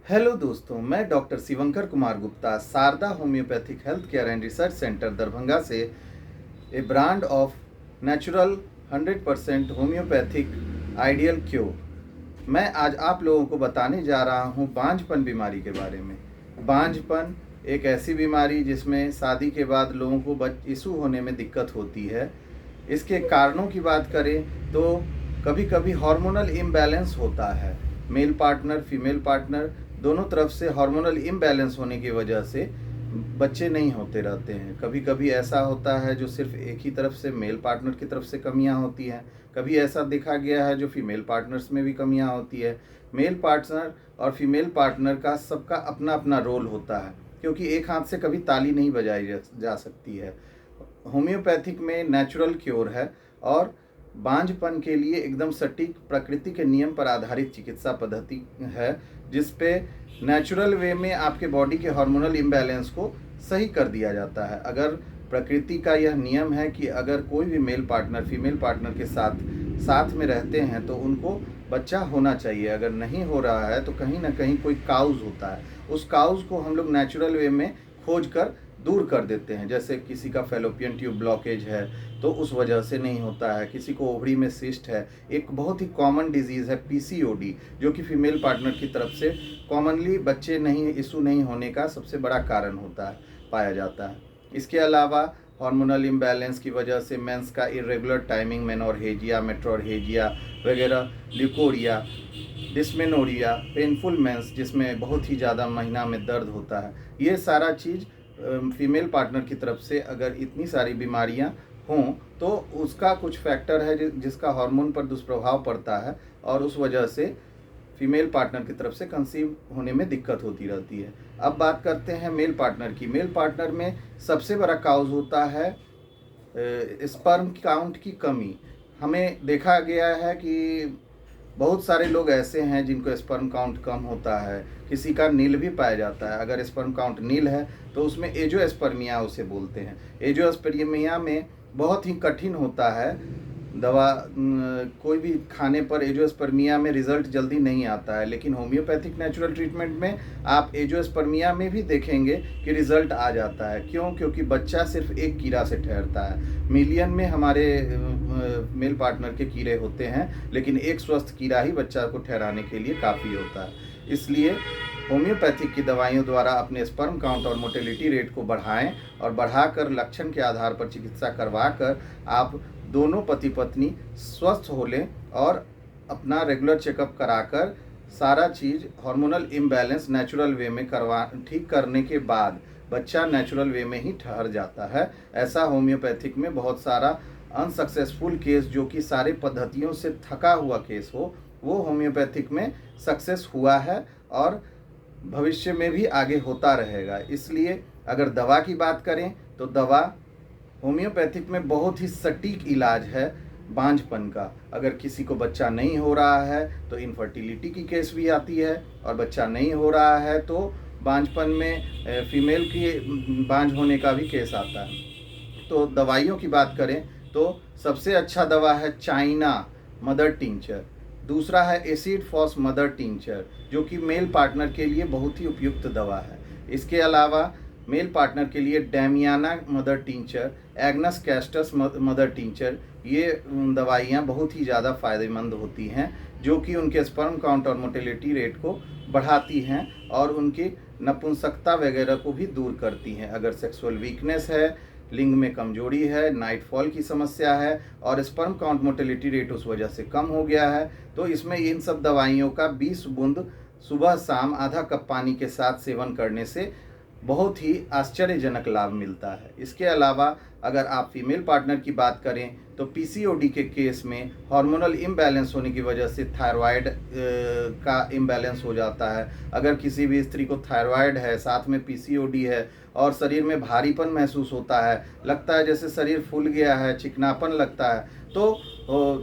Hello दोस्तों, मैं doctor Shivankar Kumar Gupta Sharda homeopathic health care and research centre Darbhanga से a brand of natural 100% homeopathic ideal cure. मैं आज आप लोगों को बताने जा रहा हूं बांझपन बीमारी के बारे में। बांझपन एक ऐसी बीमारी जिसमें शादी के बाद लोगों को इशू होने में दिक्कत होती है। इसके कारणों की बात करें तो कभी कभी हार्मोनल इम्बैलेंस होता है। मेल पार्टनर फीमेल पार्टनर दोनों तरफ से हार्मोनल इम्बैलेंस होने की वजह से बच्चे नहीं होते रहते हैं। कभी कभी ऐसा होता है जो सिर्फ एक ही तरफ से मेल पार्टनर की तरफ से कमियां होती हैं। कभी ऐसा देखा गया है जो फीमेल पार्टनर्स में भी कमियां होती है। मेल पार्टनर और फीमेल पार्टनर का सबका अपना अपना रोल होता है, क्योंकि एक हाथ से कभी ताली नहीं बजाई जा सकती है। होम्योपैथिक में नेचुरल क्योर है और बांझपन के लिए एकदम सटीक प्रकृति के नियम पर आधारित चिकित्सा पद्धति है, जिस पे नेचुरल वे में आपके बॉडी के हार्मोनल इम्बैलेंस को सही कर दिया जाता है। अगर प्रकृति का यह नियम है कि अगर कोई भी मेल पार्टनर फीमेल पार्टनर के साथ में रहते हैं तो उनको बच्चा होना चाहिए। अगर नहीं हो रहा है तो कहीं ना कहीं कोई काउज होता है। उस काउज को हम लोग नेचुरल वे में खोज कर दूर कर देते हैं। जैसे किसी का फैलोपियन ट्यूब ब्लॉकेज है तो उस वजह से नहीं होता है, किसी को ओवरी में सिस्ट है। एक बहुत ही कॉमन डिजीज़ है पीसीओडी, जो कि फीमेल पार्टनर की तरफ से कॉमनली बच्चे नहीं इशू नहीं होने का सबसे बड़ा कारण होता है, पाया जाता है। इसके अलावा हार्मोनल इम्बैलेंस की वजह से मेंस का इरेगुलर टाइमिंग, मेनोरहेजिया, मेट्रोरहेजिया वगैरह, ल्यूकोरिया, डिस्मेनोरिया, पेनफुल मेंस जिसमें बहुत ही ज़्यादा महीना में दर्द होता है, ये सारा चीज़ फीमेल पार्टनर की तरफ से अगर इतनी सारी बीमारियां हों तो उसका कुछ फैक्टर है जिसका हार्मोन पर दुष्प्रभाव पड़ता है और उस वजह से फीमेल पार्टनर की तरफ से कंसीव होने में दिक्कत होती रहती है। अब बात करते हैं मेल पार्टनर की। मेल पार्टनर में सबसे बड़ा काउज होता है स्पर्म काउंट की कमी। हमें देखा गया है कि बहुत सारे लोग ऐसे हैं जिनको स्पर्म काउंट कम होता है, किसी का नील भी पाया जाता है। अगर स्पर्म काउंट नील है तो उसमें एजोस्पर्मिया उसे बोलते हैं। एजोस्पर्मिया में बहुत ही कठिन होता है दवा, कोई भी खाने पर एजोस्पर्मिया में रिजल्ट जल्दी नहीं आता है, लेकिन होम्योपैथिक नेचुरल ट्रीटमेंट में आप एजोस्पर्मिया में भी देखेंगे कि रिजल्ट आ जाता है। क्यों? क्योंकि बच्चा सिर्फ एक कीड़ा से ठहरता है। मिलियन में हमारे मेल पार्टनर के कीड़े होते हैं, लेकिन एक स्वस्थ कीड़ा ही बच्चा को ठहराने के लिए काफ़ी होता है। इसलिए होम्योपैथिक की दवाइयों द्वारा अपने स्पर्म काउंट और मोटिलिटी रेट को बढ़ाएं और बढ़ाकर लक्षण के आधार पर चिकित्सा करवाकर आप दोनों पति पत्नी स्वस्थ हो लें और अपना रेगुलर चेकअप कराकर सारा चीज़ हार्मोनल इम्बैलेंस नेचुरल वे में ठीक करने के बाद बच्चा नेचुरल वे में ही ठहर जाता है। ऐसा होम्योपैथिक में बहुत सारा अनसक्सेसफुल केस, जो कि सारे पद्धतियों से थका हुआ केस हो, वो होम्योपैथिक में सक्सेस हुआ है और भविष्य में भी आगे होता रहेगा। इसलिए अगर दवा की बात करें तो दवा होम्योपैथिक में बहुत ही सटीक इलाज है बांझपन का। अगर किसी को बच्चा नहीं हो रहा है तो इनफर्टिलिटी की केस भी आती है, और बच्चा नहीं हो रहा है तो बांझपन में फीमेल की बांझ होने का भी केस आता है। तो दवाइयों की बात करें तो सबसे अच्छा दवा है चाइना मदर टिंचर। दूसरा है एसिड फॉस मदर टिंचर, जो कि मेल पार्टनर के लिए बहुत ही उपयुक्त दवा है। इसके अलावा मेल पार्टनर के लिए damiana mother tincture, agnus castus mother tincture, ये दवाइयाँ बहुत ही ज़्यादा फ़ायदेमंद होती हैं, जो कि उनके स्पर्म काउंट और मोटिलिटी रेट को बढ़ाती हैं और उनकी नपुंसकता वगैरह को भी दूर करती हैं। अगर सेक्सुअल वीकनेस है, लिंग में कमजोरी है, नाइट फॉल की समस्या है और स्पर्म काउंट मोटिलिटी रेट उस वजह से कम हो गया है, तो इसमें इन सब दवाइयों का 20 बूंद सुबह शाम आधा कप पानी के साथ सेवन करने से बहुत ही आश्चर्यजनक लाभ मिलता है। इसके अलावा अगर आप फीमेल पार्टनर की बात करें तो पीसीओडी के केस में हार्मोनल इम्बैलेंस होने की वजह से थायराइड का इम्बैलेंस हो जाता है। अगर किसी भी स्त्री को थायराइड है, साथ में पीसीओडी है और शरीर में भारीपन महसूस होता है, लगता है जैसे शरीर फूल गया है, चिकनापन लगता है, तो